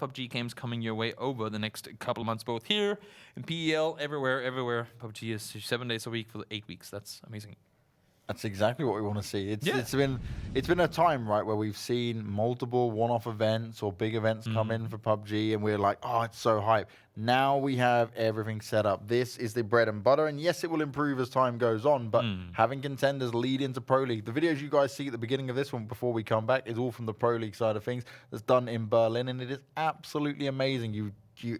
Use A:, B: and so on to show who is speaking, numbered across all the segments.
A: PUBG games coming your way over the next couple of months, both here in PEL, everywhere. PUBG is 7 days a week for 8 weeks. That's amazing.
B: That's exactly what we want to see. It's been a time, right, where we've seen multiple one-off events or big events come in for PUBG, and we're like, oh, it's so hype. Now we have everything set up. This is the bread and butter, and yes, it will improve as time goes on, but having contenders lead into Pro League. The videos you guys see at the beginning of this one before we come back is all from the Pro League side of things. That's done in Berlin, and it is absolutely amazing. You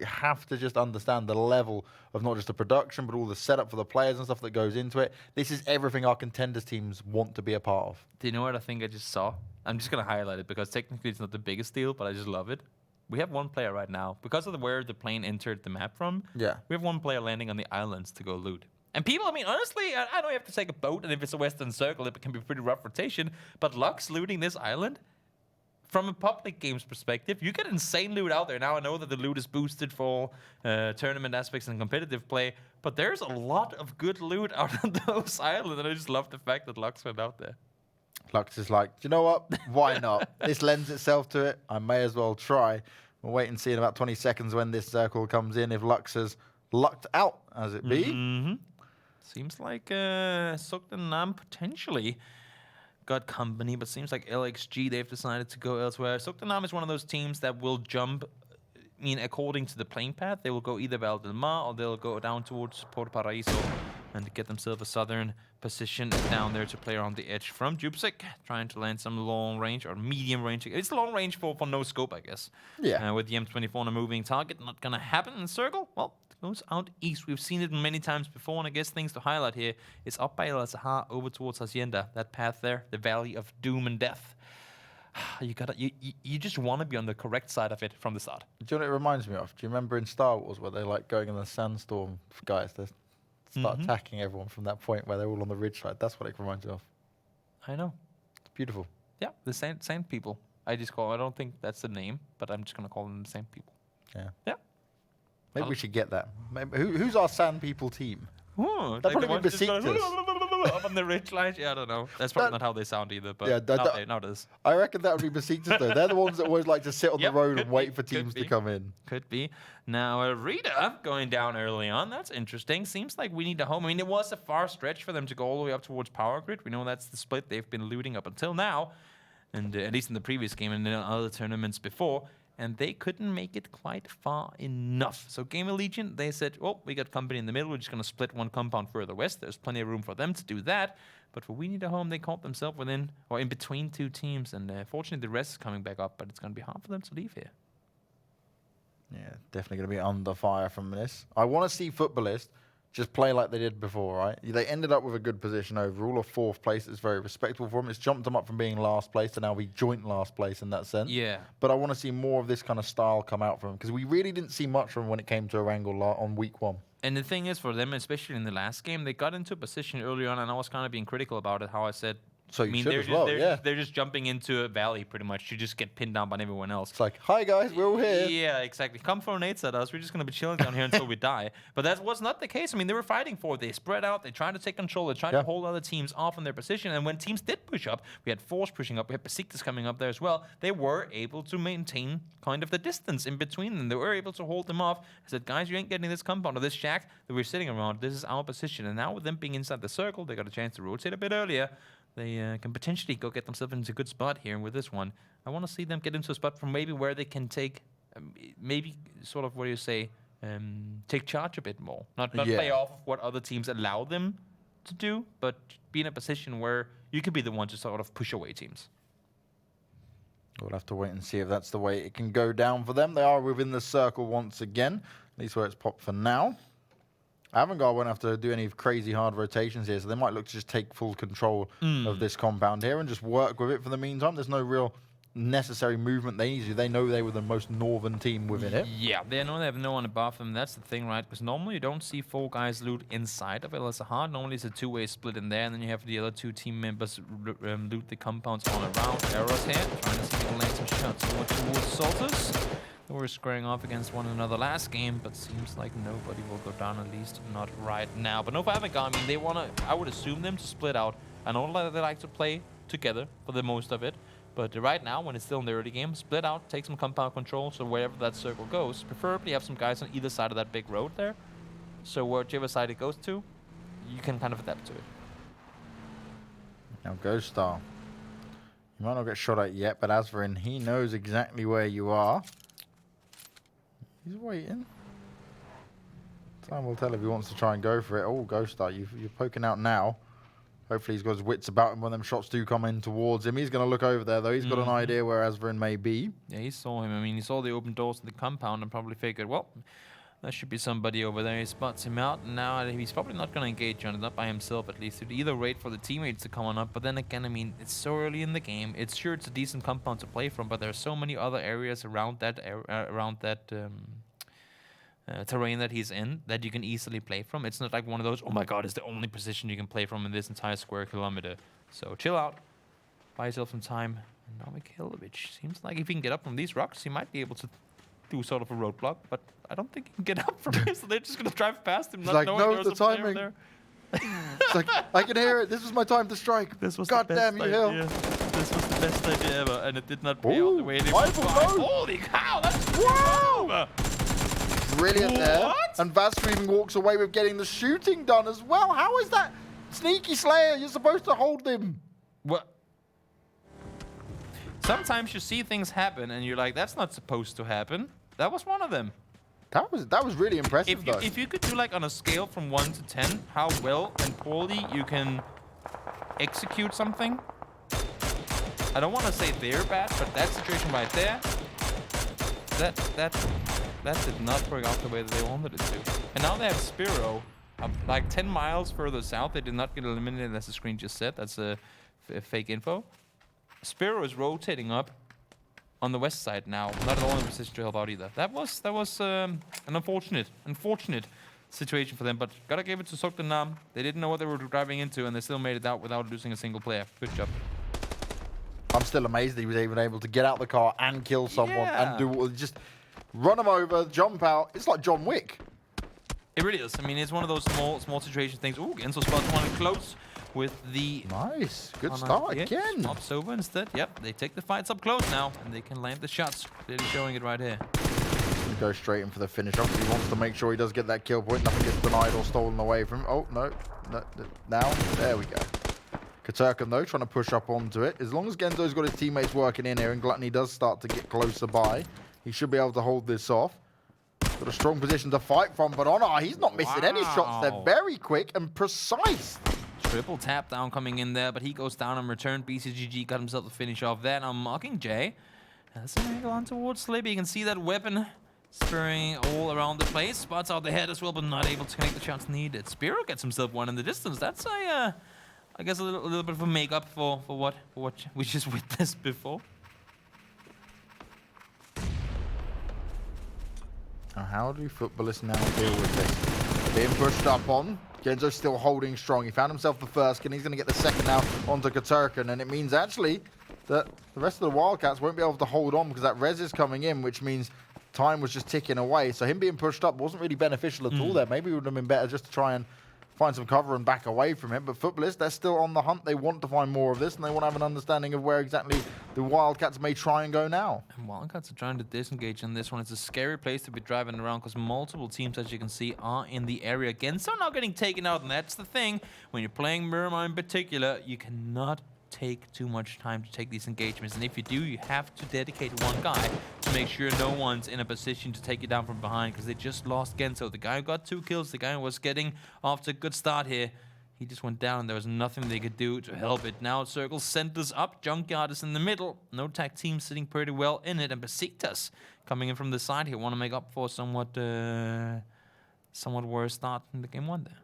B: have to just understand the level of not just the production, but all the setup for the players and stuff that goes into it. This is everything our contenders teams want to be a part of.
A: Do you know what I think I just saw? I'm just going to highlight it because technically it's not the biggest deal, but I just love it. We have one player right now. Because of where the plane entered the map from, we have one player landing on the islands to go loot. And people, I mean, honestly, I know you have to take a boat, and if it's a Western Circle, it can be a pretty rough rotation, but Lux looting this island, from a public games perspective, you get insane loot out there. Now I know that the loot is boosted for tournament aspects and competitive play, but there's a lot of good loot out on those islands, and I just love the fact that Lux went out there.
B: Lux is like, do you know what? Why not? This lends itself to it. I may as well try. We'll wait and see in about 20 seconds when this circle comes in, if Lux has lucked out, as it be.
A: Seems like Zoekt Een Naam potentially got company, but seems like LXG, they've decided to go elsewhere. Zoekt Een Naam is one of those teams that will jump, I mean, according to the playing path. They will go either Val del Mar or they'll go down towards Port Paraíso and get themselves a southern position down there to play around the edge from Jupsik, trying to land some long range or medium range. It's long range for no scope, I guess.
B: Yeah.
A: With the M24 on a moving target, not going to happen in the circle. Well, goes out east. We've seen it many times before, and I guess things to highlight here is up by El Sahar over towards Hacienda. That path there, the Valley of Doom and Death. You just want to be on the correct side of it from the start.
B: Do you know what it reminds me of? Do you remember in Star Wars where they're like going in the sandstorm, guys? They start attacking everyone from that point where they're all on the ridge side. That's what it reminds me of.
A: I know.
B: It's beautiful.
A: Yeah, the sand people. I don't think that's the name, but I'm just gonna call them the sand people.
B: Yeah.
A: Yeah.
B: Maybe we should get that. Maybe, who's our sand people team?
A: Ooh,
B: That'd probably be Besiktas.
A: Up on the ridge line. Yeah, I don't know. That's probably not how they sound either, but now it is.
B: I reckon that would be Besiktas, though. They're the ones that always like to sit on the road and wait for teams to come in.
A: Could be. Now, Rita going down early on. That's interesting. Seems like we need a home. I mean, it was a far stretch for them to go all the way up towards Power Grid. We know that's the split they've been looting up until now, and at least in the previous game and in other tournaments before. And they couldn't make it quite far enough. So Gamerlegion, they said, well, we got company in the middle. We're just going to split one compound further west. There's plenty of room for them to do that. But for We Need a Home, they caught themselves within or in between two teams. And fortunately, the rest is coming back up. But it's going to be hard for them to leave here.
B: Yeah, definitely going to be under fire from this. I want to see Futbolist just play like they did before, right? They ended up with a good position overall. A fourth place is very respectable for them. It's jumped them up from being last place to now be joint last place in that sense.
A: Yeah.
B: But I want to see more of this kind of style come out from them because we really didn't see much from them when it came to Erangel on week 1.
A: And the thing is, for them, especially in the last game, they got into a position early on, and I was kind of being critical about it, how I said,
B: so you should as well, yeah.
A: They're just jumping into a valley, pretty much. You just get pinned down by everyone else.
B: It's like, hi, guys, we're all here.
A: Yeah, exactly. Come throw nades at us. We're just going to be chilling down here until we die. But that was not the case. I mean, they were fighting for it. They spread out. They tried to take control. They tried to hold other teams off in their position. And when teams did push up, we had Force pushing up. We had Besiktas coming up there as well. They were able to maintain kind of the distance in between them. They were able to hold them off. I said, guys, you ain't getting this compound or this shack that we're sitting around. This is our position. And now with them being inside the circle, they got a chance to rotate a bit earlier. They can potentially go get themselves into a good spot here with this one. I want to see them get into a spot from maybe where they can take, maybe sort of, what do you say, take charge a bit more. Not play off of what other teams allow them to do, but be in a position where you could be the one to sort of push away teams.
B: We'll have to wait and see if that's the way it can go down for them. They are within the circle once again, at least where it's popped for now. Avangar won't have to do any crazy hard rotations here, so they might look to just take full control of this compound here and just work with it for the meantime. There's no real necessary movement they need to do. They know they were the most northern team within it.
A: Yeah, they know they have no one above them. That's the thing, right? Because normally you don't see 4 guys loot inside of El Sahar. Normally it's a 2-way split in there, and then you have the other 2 team members loot the compounds all around. Arrows here, trying to see if they can land some shots over towards Salters. They were squaring off against one another last game, but seems like nobody will go down, at least not right now. But no for Avangar, I mean, they want to, I would assume them to split out. I know that they like to play together for the most of it, But right now, when it's still in the early game, split out, take some compound control, so wherever that circle goes, preferably have some guys on either side of that big road there. So whichever side it goes to, you can kind of adapt to it.
B: Now, Ghost Star. You might not get shot at yet, but Azvarin, he knows exactly where you are. He's waiting. Time will tell if he wants to try and go for it. Oh, Ghost Star, you're poking out now. Hopefully he's got his wits about him when them shots do come in towards him. He's going to look over there, though. He's got an idea where Azvarin may be.
A: Yeah, he saw him. I mean, he saw the open doors in the compound and probably figured, well, there should be somebody over there. He spots him out, and now he's probably not going to engage on it, not by himself at least. He'd either wait for the teammates to come on up, but then again, I mean, it's so early in the game. It's sure it's a decent compound to play from, but there are so many other areas around that terrain that he's in that you can easily play from. It's not like one of those, oh my god, it's the only position you can play from in this entire square kilometer. So chill out, buy yourself some time. And now Mikhailovic seems like if he can get up from these rocks, he might be able to do sort of a roadblock, but I don't think he can get up from here, so they're just going to drive past him.
B: Not like, no, the timing. There. It's like, I can hear it. This was my time to strike.
A: This was
B: God
A: the best
B: damn you, Hill.
A: This was the best idea ever, and it did not pay out the way they
B: wanted.
A: Holy cow, that's
B: wow! Brilliant there. And Vastra even walks away with getting the shooting done as well. How is that? Sneaky Slayer, you're supposed to hold him.
A: What? Sometimes you see things happen and you're like, that's not supposed to happen. That was one of them.
B: That was really impressive, though.
A: If you could do like on a scale from 1 to 10, how well and poorly you can execute something. I don't want to say they're bad, but that situation right there, that did not work out the way that they wanted it to. And now they have Spiro, like 10 miles further south. They did not get eliminated, as the screen just said. That's a fake info. Spiro is rotating up on the west side now. Not at all in a position to help out either. That was an unfortunate situation for them. But gotta give it to Zoekt Een Naam. They didn't know what they were driving into, and they still made it out without losing a single player. Good job.
B: I'm still amazed that he was even able to get out the car and kill someone and do just run him over, jump out. It's like John Wick.
A: It really is. I mean, it's one of those small situation things. Ooh, Enzo spots one close with the...
B: Nice. Good start again.
A: Swaps over instead. Yep, they take the fights up close now, and they can land the shots. Clearly showing it right here.
B: Go straight in for the finish. Obviously, he wants to make sure he does get that kill point. Nothing gets denied or stolen away from him. Oh, no. Now, there we go. Katurkan, though, trying to push up onto it. As long as Genzo's got his teammates working in here and Gluttony does start to get closer by, he should be able to hold this off. Got a strong position to fight from, but Honor, he's not missing any shots. They're very quick and precise.
A: Triple tap down coming in there, but he goes down in return. BCGG got himself to finish off that. Now Mockingjay has an angle on towards Slibby. You can see that weapon spurring all around the place. Spots out the head as well, but not able to connect the shots needed. Spiro gets himself one in the distance. That's a, I guess a little bit of a makeup for what we just witnessed before.
B: Now, how do Futbolists now deal with this? Being pushed up on. Genzo's still holding strong. He found himself the first, and he's going to get the second now onto Katurkan. And it means actually that the rest of the Wildcats won't be able to hold on because that res is coming in, which means time was just ticking away. So him being pushed up wasn't really beneficial at all there. Maybe it would have been better just to try and find some cover and back away from it. But Futbolists, they're still on the hunt. They want to find more of this, and they want to have an understanding of where exactly the Wildcats may try and go now.
A: And Wildcats are trying to disengage on this one. It's a scary place to be driving around because multiple teams, as you can see, are in the area again. So now getting taken out, and that's the thing. When you're playing Miramar in particular, you cannot take too much time to take these engagements, and if you do, you have to dedicate one guy to make sure no one's in a position to take you down from behind, because they just lost Genzo. The guy who got 2 kills, the guy who was getting off to a good start here, he just went down and there was nothing they could do to help it. Now Circle centers up, Junkyard is in the middle, no tag team sitting pretty well in it, and Besiktas coming in from the side here, want to make up for somewhat worse start in the game 1 there.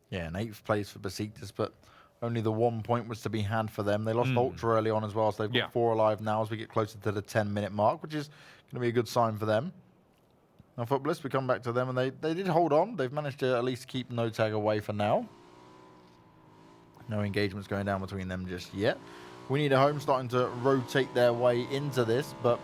B: Yeah, an 8th place for Besiktas, but only the 1 point was to be had for them. They lost Ultra early on as well, so they've got 4 alive now as we get closer to the 10-minute mark, which is going to be a good sign for them. Now, Futbolists, we come back to them, and they did hold on. They've managed to at least keep no tag away for now. No engagements going down between them just yet. We need a home starting to rotate their way into this, but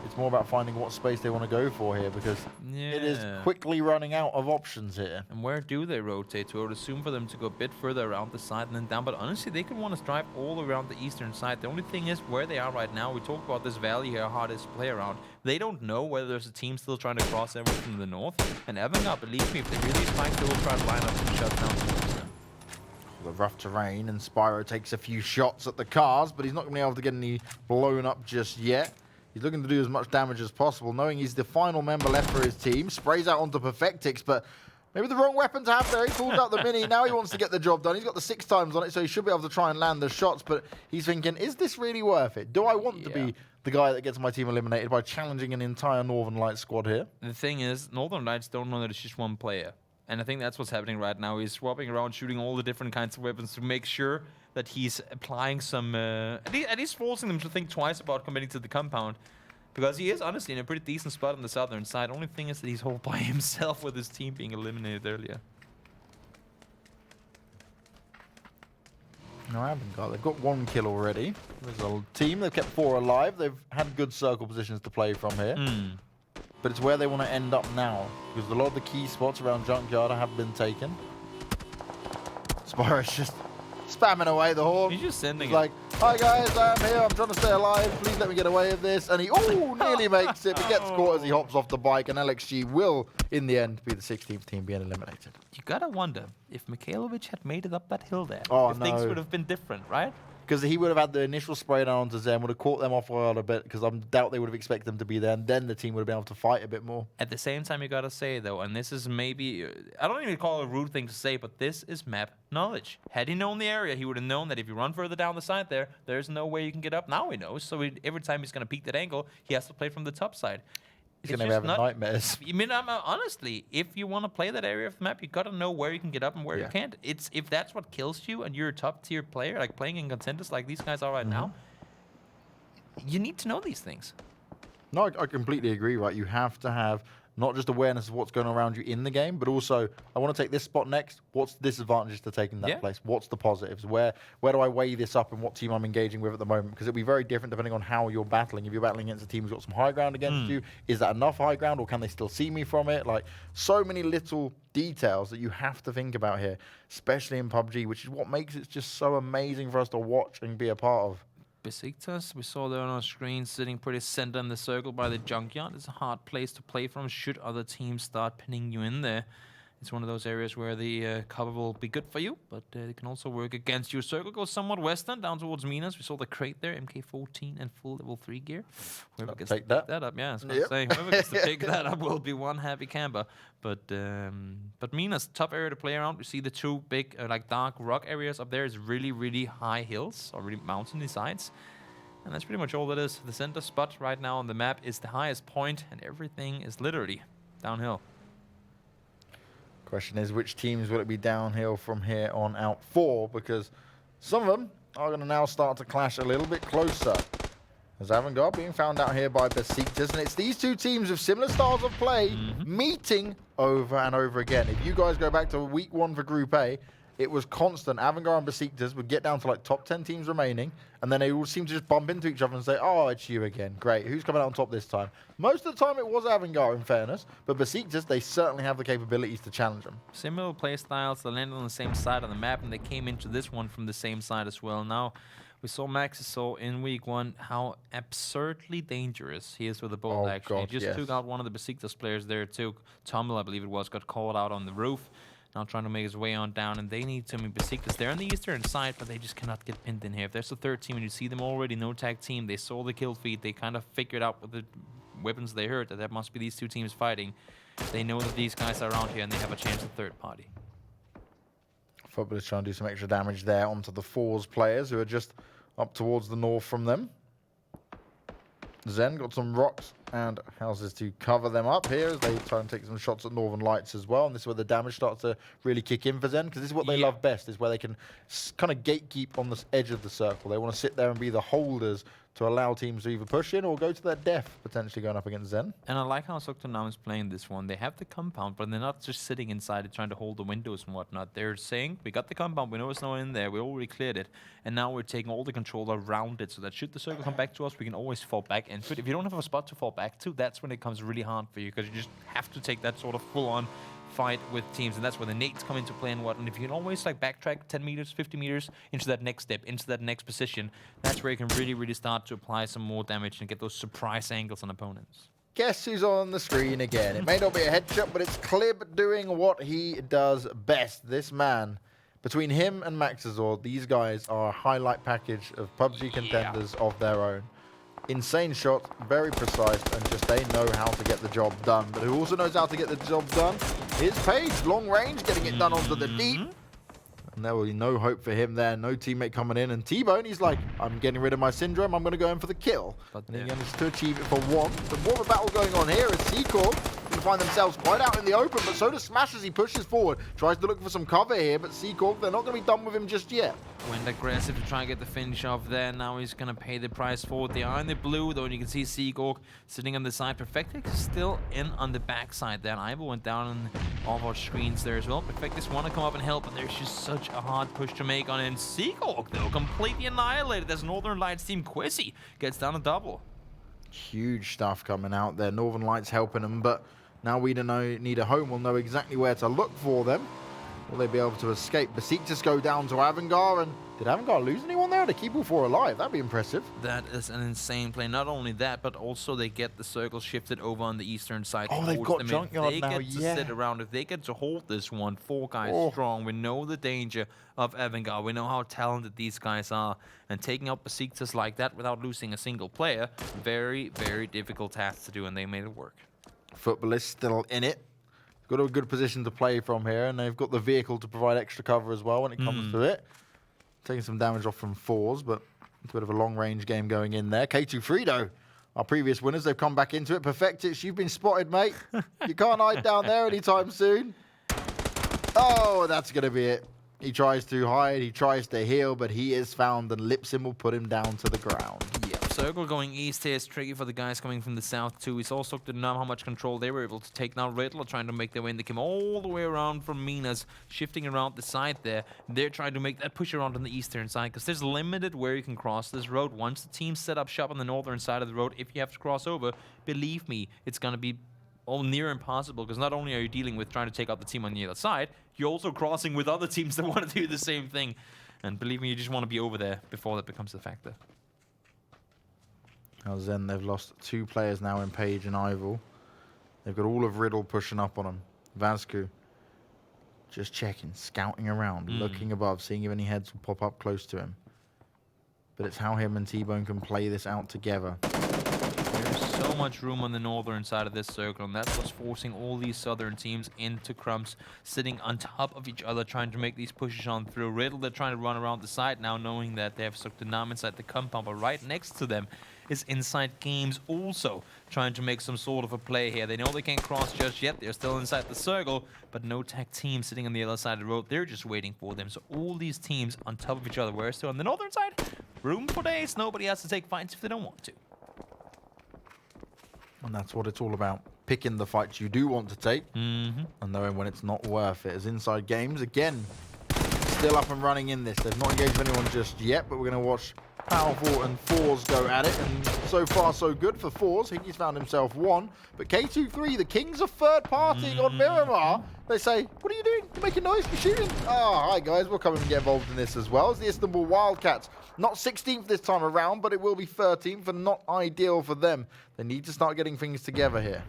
B: It's more about finding what space they want to go for here, because it is quickly running out of options here.
A: And where do they rotate to? I would assume for them to go a bit further around the side and then down, but honestly, they could want to drive all around the eastern side. The only thing is where they are right now. We talked about this valley here, how hard it is to play around. They don't know whether there's a team still trying to cross everyone from the north. And Avangar, believe me, if they really spike, they will try to line up some shots down towards them.
B: The rough terrain, and Spyro takes a few shots at the cars, but he's not going to be able to get any blown up just yet. He's looking to do as much damage as possible, knowing he's the final member left for his team. Sprays out onto Perfectix, but maybe the wrong weapon to have there. He pulls out the Mini. Now he wants to get the job done. He's got the 6 times on it, so he should be able to try and land the shots, but he's thinking, is this really worth it? Do I want to be the guy that gets my team eliminated by challenging an entire Northern Lights squad here?
A: The thing is, Northern Lights don't know that it's just one player. And I think that's what's happening right now. He's swapping around, shooting all the different kinds of weapons to make sure that he's applying some... at least forcing them to think twice about committing to the compound. Because he is honestly in a pretty decent spot on the southern side. Only thing is that he's all by himself with his team being eliminated earlier.
B: No, I haven't got. They've got 1 kill already. There's a team. They've kept 4 alive. They've had good circle positions to play from here. But it's where they want to end up now, because a lot of the key spots around Junkyard have been taken. Spyro's just spamming away the horn.
A: He's just sending
B: He's like, hi guys, I'm here. I'm trying to stay alive. Please let me get away with this. And he nearly makes it, but gets caught as he hops off the bike. And LXG will, in the end, be the 16th team being eliminated.
A: You gotta wonder if Mikhailovic had made it up that hill there.
B: If
A: things would have been different, right?
B: Because he would have had the initial spray down onto Zen, would have caught them off guard a bit, because I doubt they would have expected them to be there, and then the team would have been able to fight a bit more.
A: At the same time, you gotta say, though, and this is maybe... I don't even call it a rude thing to say, but this is map knowledge. Had he known the area, he would have known that if you run further down the side there, there's no way you can get up. Now he knows, so every time he's gonna peek that angle, he has to play from the top side.
B: He's going to be having nightmares.
A: I mean, honestly, if you want to play that area of the map, you got to know where you can get up and where you can't. If that's what kills you and you're a top-tier player, like playing in Contenders like these guys are right now, you need to know these things.
B: No, I completely agree, right? You have to have not just awareness of what's going on around you in the game, but also, I want to take this spot next. What's the disadvantages to taking that place? What's the positives? Where do I weigh this up and what team I'm engaging with at the moment? Because it'll be very different depending on how you're battling. If you're battling against a team who's got some high ground against you, is that enough high ground, or can they still see me from it? Like, so many little details that you have to think about here, especially in PUBG, which is what makes it just so amazing for us to watch and be a part of.
A: Besiktas, we saw there on our screen, sitting pretty center in the circle by the junkyard. It's a hard place to play from should other teams start pinning you in there. It's one of those areas where the cover will be good for you, but it can also work against you. Circle goes somewhat western, down towards Minas. We saw the crate there, MK14 and full level 3 gear. Whoever gets to pick that up, yeah, I was going to say, whoever gets to pick that up will be one happy camper. But Minas, tough area to play around. We see the 2 big, like dark rock areas up there. Is really, really high hills, or really mountainy sides. And that's pretty much all that is. The center spot right now on the map is the highest point, and everything is literally downhill.
B: Question is, which teams will it be downhill from here on out for? Because some of them are going to now start to clash a little bit closer. As Avangar being found out here by Besiktas, and it's these 2 teams with similar styles of play meeting over and over again. If you guys go back to week 1 for Group A, it was constant. Avangar and Besiktas would get down to like top 10 teams remaining, and then they all seem to just bump into each other and say, oh, it's you again. Great. Who's coming out on top this time? Most of the time it was Avangar, in fairness, but Besiktas, they certainly have the capabilities to challenge them.
A: Similar play styles. They landed on the same side of the map, and they came into this one from the same side as well. Now, we saw Max saw in week 1 how absurdly dangerous he is with the bolt, actually.
B: God,
A: He just took out one of the Besiktas players there, too. Tommel, I believe it was, got called out on the roof. Now trying to make his way on down, and they need to be Besiktas. They're on the eastern side, but they just cannot get pinned in here. If there's a 3rd team, and you see them already, no tag team, they saw the kill feed, they kind of figured out with the weapons they heard that must be these 2 teams fighting. They know that these guys are around here, and they have a chance at 3rd party.
B: Futbolist trying to do some extra damage there onto the Forze players who are just up towards the north from them. Zen got some rocks and houses to cover them up here as they try and take some shots at Northern Lights as well. And this is where the damage starts to really kick in for Zen, because this is what they love best, is where they can kind of gatekeep on the edge of the circle. They want to sit there and be the holders to allow teams to either push in or go to their death, potentially going up against Zen.
A: And I like how Zoekt Een Naam is playing this one. They have the compound, but they're not just sitting inside it trying to hold the windows and whatnot. They're saying, we got the compound, we know there's no one in there, we already cleared it, and now we're taking all the control around it, so that should the circle come back to us, we can always fall back into it. If you don't have a spot to fall back to, that's when it comes really hard for you, because you just have to take that sort of full-on fight with teams, and that's where the nades come into play and what. And if you can always like backtrack 10 meters, 50 meters into that next step, into that next position, that's where you can really start to apply some more damage and get those surprise angles on opponents.
B: Guess who's on the screen again? It may not be a headshot, but it's Klib doing what he does best. This man, between him and Maxazor, these guys are a highlight package of PUBG contenders of their own. Insane shot, very precise, and just they know how to get the job done. But who also knows how to get the job done is Paige. Long range, getting it done onto the deep. And there will be no hope for him there. No teammate coming in. And T-Bone, he's like, I'm getting rid of my syndrome. I'm going to go in for the kill. And he manages to achieve it for one. The more of a battle going on here is Seekorg going to find themselves quite out in the open. But so does Smash as he pushes forward. Tries to look for some cover here. But Seekorg, they're not going to be done with him just yet.
A: Went aggressive to try and get the finish off there. Now he's going to pay the price for it. They are in the blue, though, and you can see Seekorg sitting on the side. Perfectix still in on the backside there. And Ivo went down on all of our screens there as well. Perfectix want to come up and help, but there's just such a hard push to make on him. Seekorg, though, completely annihilated as Northern Lights team Quizzy gets down a double.
B: Huge stuff coming out there. Northern Lights helping them, but now we need a home. We'll know exactly where to look for them. Will they be able to escape? Besiktas go down to Avangar, and did Avangar lose anyone there to keep all four alive? That'd be impressive.
A: That is an insane play. Not only that, but also they get the circle shifted over on the eastern side.
B: Oh, they've got Junkyard now,
A: They get to sit around. If they get to hold this one, 4 guys strong, we know the danger of Avangar. We know how talented these guys are. And taking out Besiktas like that without losing a single player, very difficult task to do, and they made it work.
B: Futbolist still in it. Got a good position to play from here, and they've got the vehicle to provide extra cover as well when it comes to it. Taking some damage off from fours, but it's a bit of a long-range game going in there. K2 Frito, our previous winners, they've come back into it. Perfectix, you've been spotted, mate. You can't hide down there anytime soon. Oh, that's going to be it. He tries to hide, he tries to heal, but he is found, and Lipsim will put him down to the ground.
A: Circle going east here is tricky for the guys coming from the south too. We saw Zoekt Een Naam how much control they were able to take. Now Riddle trying to make their way in. They came all the way around from Minas, shifting around the side there. They're trying to make that push around on the eastern side because there's limited where you can cross this road. Once the team set up shop on the northern side of the road, if you have to cross over, believe me, it's going to be all near impossible because not only are you dealing with trying to take out the team on the other side, you're also crossing with other teams that want to do the same thing. And believe me, you just want to be over there before that becomes a factor.
B: Now Zen, they've lost 2 players now in Paige and Ival. They've got all of Riddle pushing up on them. Vasku just checking, scouting around, looking above, seeing if any heads will pop up close to him. But it's how him and T-Bone can play this out together.
A: There's so much room on the northern side of this circle, and that's what's forcing all these southern teams into crumbs, sitting on top of each other, trying to make these pushes on through. Riddle, they're trying to run around the side now, knowing that they have Zoekt Een Naam inside the compound, but right next to them is Insidegames also trying to make some sort of a play here. They know they can't cross just yet. They're still inside the circle, but no tech team sitting on the other side of the road. They're just waiting for them. So all these teams on top of each other. Whereas still on the northern side, room for days. Nobody has to take fights if they don't want to.
B: And that's what it's all about. Picking the fights you do want to take and knowing when it's not worth it. As Insidegames, again, still up and running in this. They've not engaged with anyone just yet, but we're going to watch Powerful and Fours go at it, and so far so good for Fours. Higgy's found himself 1, but K2-3, the kings of third party on Miramar, they say, what are you doing? You're making noise, you're shooting. Oh, hi guys, we'll come and get involved in this as well. As the Istanbul Wildcats, not 16th this time around, but it will be 13th, and not ideal for them. They need to start getting things together here.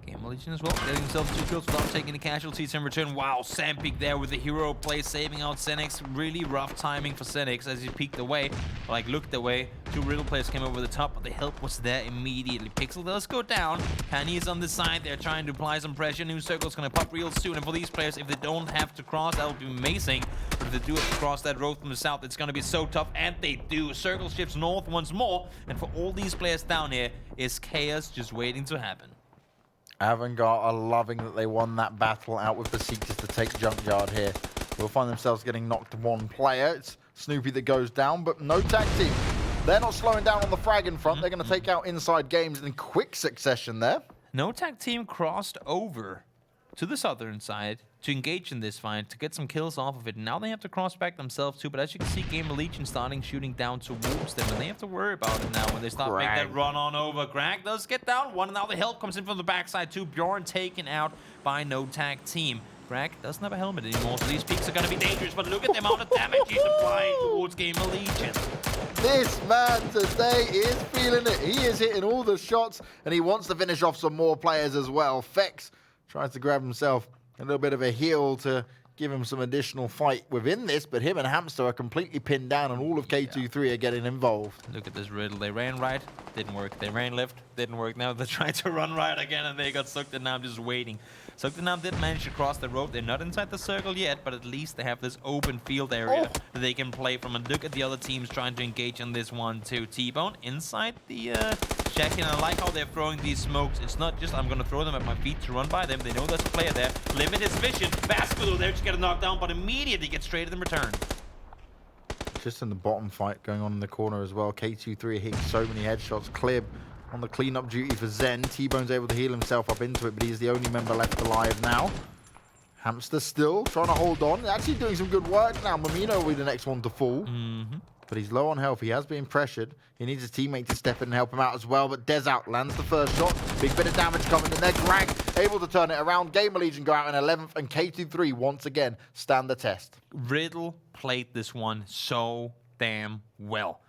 A: Gamerlegion as well, getting themselves 2 kills without taking the casualties in return. Wow, Sampeak there with the hero play, saving out Senix. Really rough timing for Senix as he peeked away, like looked away. 2 Riddle players came over the top, but the help was there immediately. Pixel does go down. Penny is on the side. They're trying to apply some pressure. New circle's going to pop real soon. And for these players, if they don't have to cross, that would be amazing. But if they do have to cross that road from the south, it's going to be so tough. And they do. Circle shifts north once more. And for all these players down here, is chaos just waiting to happen.
B: Avangar are loving that they won that battle out with Besiktas to take Junkyard here. We'll find themselves getting knocked 1 player. It's Snoopy that goes down, but no tag team. They're not slowing down on the frag in front. They're going to take out Insidegames in quick succession there.
A: No tag team crossed over to the southern side to engage in this fight, to get some kills off of it. Now they have to cross back themselves too, but as you can see, Gamerlegion starting shooting down towards them, and they have to worry about it now when they start making that run on over. Greg does get down one, and now the help comes in from the backside too. Bjorn taken out by no tag team. Greg doesn't have a helmet anymore, so these peaks are going to be dangerous, but look at the amount of damage he's applying towards Gamerlegion.
B: This man today is feeling it. He is hitting all the shots, and he wants to finish off some more players as well. Fex tries to grab himself a little bit of a heal to give him some additional fight within this, but him and Hamster are completely pinned down, and all of K23 are getting involved.
A: Look at this Riddle. They ran right, didn't work. They ran left, didn't work. Now they tried to run right again, and they got Zoekt Een Naam just waiting. Zoekt Een Naam did manage to cross the road. They're not inside the circle yet, but at least they have this open field area that they can play from. And look at the other teams trying to engage on this one too. T-Bone inside the check-in. I like how they're throwing these smokes. It's not just I'm going to throw them at my feet to run by them. They know there's a player there. Limit his vision. Vascular there, just get a knockdown, but immediately gets traded in return.
B: Just in the bottom fight going on in the corner as well. K23 hitting so many headshots. Clib on the cleanup duty for Zen. T-Bone's able to heal himself up into it, but he's the only member left alive now. Hamster still trying to hold on. Actually doing some good work now. Mamino will be the next one to fall. But he's low on health. He has been pressured. He needs his teammate to step in and help him out as well. But Des out lands the first shot. Big bit of damage coming in there. Greg able to turn it around. Gamerlegion go out in 11th. And K23 once again stand the test.
A: Riddle played this one so damn well.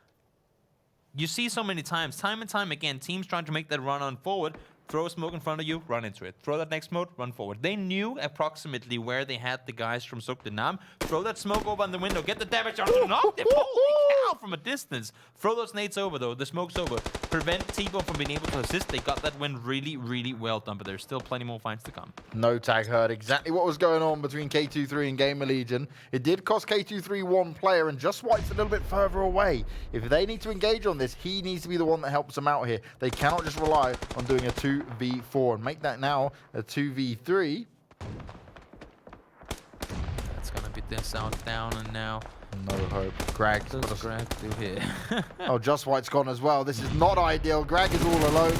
A: You see so many times, time and time again, teams trying to make that run on forward. Throw a smoke in front of you, run into it. Throw that next smoke, run forward. They knew approximately where they had the guys from Zoekt Een Naam. Throw that smoke over on the window, get the damage on the knock. Holy cow, from a distance. Throw those nades over though, the smoke's over. Prevent T-Bone from being able to assist. They got that win really, really well done, but there's still plenty more fights to come.
B: No tag heard exactly what was going on between K23 and Gamerlegion. It did cost K23 one player, and Just White's a little bit further away. If they need to engage on this, he needs to be the one that helps them out here. They cannot just rely on doing a 2v4 and make that now a 2v3.
A: That's gonna be this out, down, and now
B: no hope. Greg
A: do here.
B: Oh, Just White's gone as well. This is not ideal. Greg is all alone.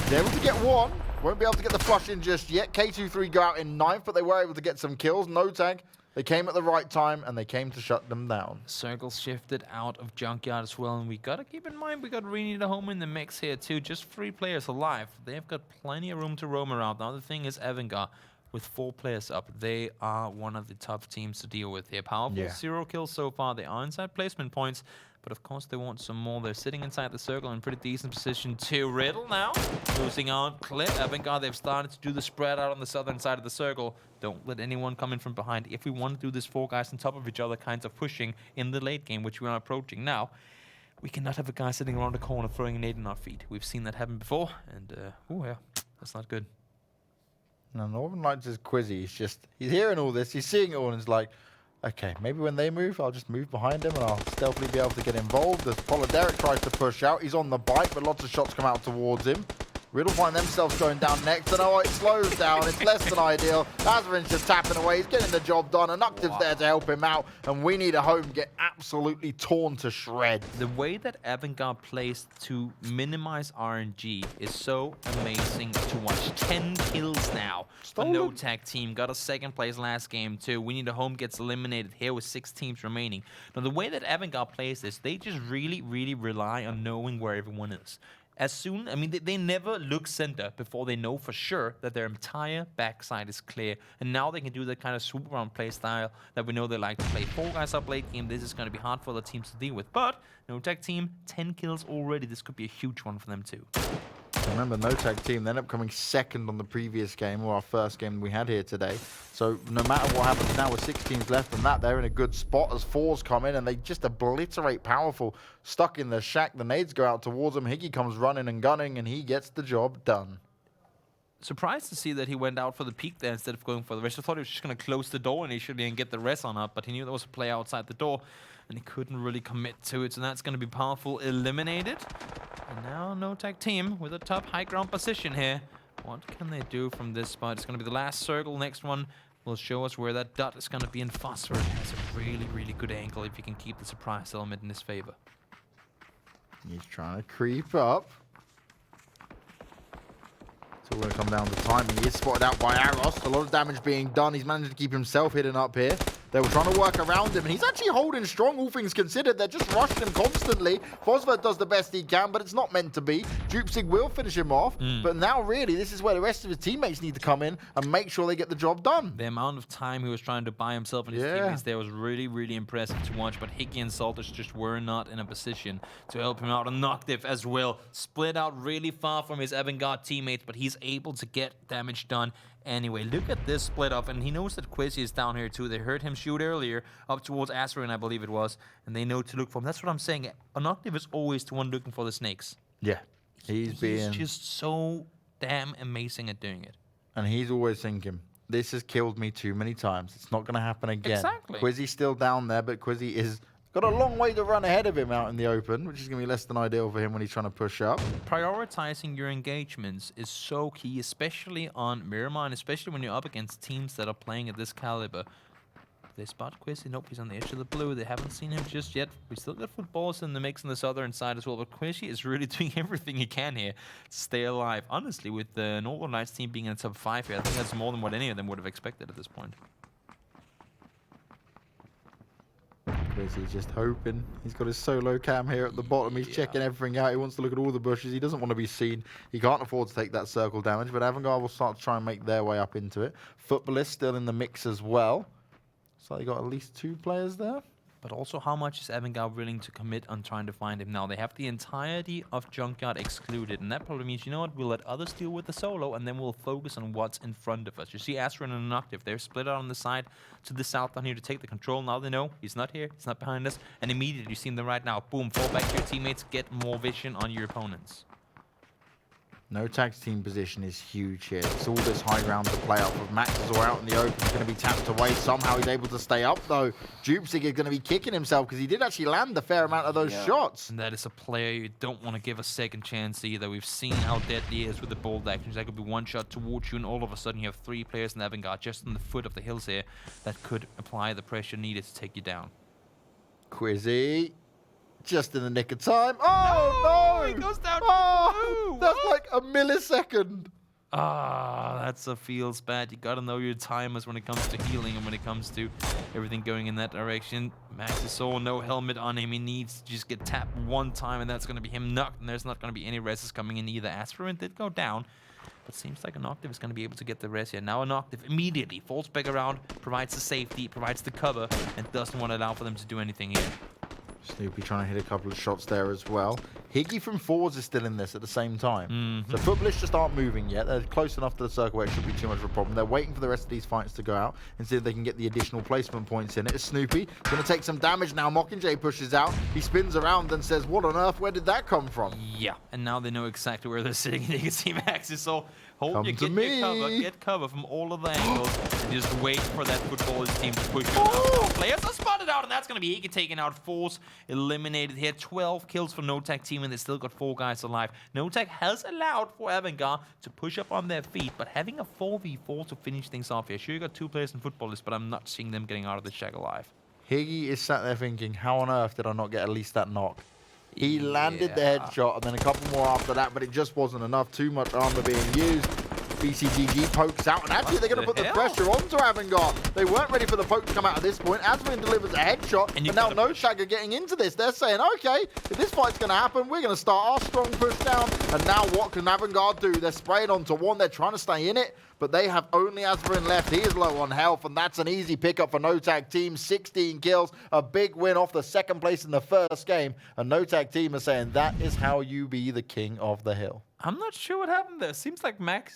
B: He's able to get one. Won't be able to get the flush in just yet. K23 go out in 9th, but they were able to get some kills. No tag. They came at the right time, and they came to shut them down.
A: Circle shifted out of Junkyard as well, and we got to keep in mind we got really need a home in the mix here too. Just 3 players alive. They've got plenty of room to roam around. The other thing is Avangar with 4 players up. They are one of the tough teams to deal with here. Powerful, 0 kills so far. They are inside placement points, but of course they want some more. They're sitting inside the circle in pretty decent position too. Riddle now losing out. Clip. Avangar, they've started to do the spread out on the southern side of the circle. Don't let anyone come in from behind. If we want to do this 4 guys on top of each other kinds of pushing in the late game, which we are approaching now, we cannot have a guy sitting around the corner throwing a nade in our feet. We've seen that happen before, and oh yeah, that's not good.
B: No, Northern Lights is quizzy. He's hearing all this, he's seeing it all, and he's like, okay, maybe when they move, I'll just move behind him and I'll stealthily be able to get involved. As Polyderic tries to push out, he's on the bike, but lots of shots come out towards him. Riddle find themselves going down next, and oh, it slows down. It's less than ideal. Azrin's just tapping away. He's getting the job done. And Nuctiv's there to help him out, and we need a home get absolutely torn to shreds.
A: The way that Avangar plays to minimize RNG is so amazing to watch. 10 kills now. A no tag team got a 2nd place last game too. We need a home gets eliminated here with 6 teams remaining. Now the way that Avangar plays this, they just really, really rely on knowing where everyone is. As soon, I mean, they never look center before they know for sure that their entire backside is clear. And now they can do that kind of swoop around play style that we know they like to play. 4 guys up late game, this is going to be hard for the teams to deal with. But no tag team, 10 kills already. This could be a huge one for them too.
B: Remember, no tag team, they ended up coming 2nd on the previous game, or our first game we had here today. So no matter what happens now with 6 teams left from that, they're in a good spot as 4s come in and they just obliterate Powerful. Stuck in the shack, the nades go out towards him. Higgy comes running and gunning and he gets the job done.
A: Surprised to see that he went out for the peak there instead of going for the rest. I thought he was just going to close the door initially and get the rest on up, but he knew there was a play outside the door and he couldn't really commit to it. So that's going to be Powerful eliminated. And now no tag team with a top high ground position here. What can they do from this spot? It's going to be the last circle. Next one will show us where that dot is going to be in Phosphor. It has a really, really good angle if you can keep the surprise element in his favor.
B: He's trying to creep up. It's all going to come down to timing. He is spotted out by Aros. A lot of damage being done. He's managed to keep himself hidden up here. They were trying to work around him, and he's actually holding strong, all things considered. They're just rushing him constantly. Fosford does the best he can, but it's not meant to be. Dupsig will finish him off, but now really, this is where the rest of his teammates need to come in and make sure they get the job done.
A: The amount of time he was trying to buy himself and his teammates there was really, really impressive to watch, but Higgy and Salters just were not in a position to help him out. And Noctiv as well, split out really far from his Avangar teammates, but he's able to get damage done. Anyway, look at this split up, and he knows that Quizzy is down here too. They heard him shoot earlier up towards Asterin, I believe it was, and they know to look for him. That's what I'm saying. Noctiv is always the one looking for the snakes.
B: Yeah, he's
A: just so damn amazing at doing it.
B: And he's always thinking, this has killed me too many times. It's not going to happen again.
A: Exactly.
B: Quizzy's still down there, but Quizzy is got a long way to run ahead of him out in the open, which is going to be less than ideal for him when he's trying to push up.
A: Prioritizing your engagements is so key, especially on Miramar, and especially when you're up against teams that are playing at this caliber. They spot Quizzy. Nope, he's on the edge of the blue. They haven't seen him just yet. We still got Futbolist in the mix on the southern side as well, but Quizzy is really doing everything he can here to stay alive. Honestly, with the Northern Lights team being in the top 5 here, I think that's more than what any of them would have expected at this point.
B: He's just hoping. He's got his solo cam here at the bottom. He's checking everything out. He wants to look at all the bushes. He doesn't want to be seen. He can't afford to take that circle damage, but Avangar will start to try and make their way up into it. Futbolist still in the mix as well. So they got at least 2 players there.
A: But also, how much is Avangar willing to commit on trying to find him now? They have the entirety of Junkyard excluded, and that probably means, you know what, we'll let others deal with the solo, and then we'll focus on what's in front of us. You see Astron and Noctiv, they're split out on the side to the south down here to take the control. Now they know he's not here, he's not behind us, and immediately you see them right now. Boom, fall back to your teammates, get more vision on your opponents.
B: No tag's team position is huge here. It's all this high ground to play up with. Max is all out in the open. He's going to be tapped away. Somehow he's able to stay up, though. Dupsig is going to be kicking himself because he did actually land a fair amount of those shots.
A: And that is a player you don't want to give a second chance either. We've seen how deadly he is with the bold actions. That could be one shot towards you, and all of a sudden you have 3 players in Avangar just on the foot of the hills here that could apply the pressure needed to take you down.
B: Quizzy. Just in the nick of time. Oh, no!
A: He goes down
B: blue. That's like a millisecond.
A: That feels bad. You gotta know your timers when it comes to healing and when it comes to everything going in that direction. Max is so no helmet on him. He needs to just get tapped one time, and that's gonna be him knocked, and there's not gonna be any reses coming in either. Aspirant did go down, but seems like Noctiv is gonna be able to get the res here. Now Noctiv immediately falls back around, provides the safety, provides the cover, and doesn't want to allow for them to do anything here.
B: Snoopy trying to hit a couple of shots there as well. Higgy from Forze is still in this at the same time. So Futbolists just aren't moving yet. They're close enough to the circle where it shouldn't be too much of a problem. They're waiting for the rest of these fights to go out and see if they can get the additional placement points in it. It's Snoopy going to take some damage now. Mockingjay pushes out. He spins around and says, what on earth? Where did that come from?
A: Yeah, and now they know exactly where they're sitting. You can see Max is so... Get cover from all of the angles, and just wait for that Futbolist team to push you out. Players are spotted out, and that's going to be Higgy taken out. Force eliminated here. 12 kills for NoTag team, and they still got 4 guys alive. NoTag has allowed for Avangar to push up on their feet, but having a 4v4 to finish things off here. Sure, you got 2 players in Futbolist, but I'm not seeing them getting out of the shack alive.
B: Higgy is sat there thinking, how on earth did I not get at least that knock? He landed the headshot, and then a couple more after that, but it just wasn't enough. Too much armor being used. BCGG pokes out, and actually they're going to put the pressure onto Avangar. They weren't ready for the poke to come out at this point. Aswin delivers a headshot, and now NoTag are getting into this. They're saying, okay, if this fight's going to happen, we're going to start our strong push down. And now what can Avangar do? They're spraying onto one. They're trying to stay in it, but they have only Aswin left. He is low on health, and that's an easy pickup for NoTag team. 16 kills, a big win off the 2nd place in the first game. And NoTag team are saying that is how you be the king of the hill.
A: I'm not sure what happened there. Seems like Max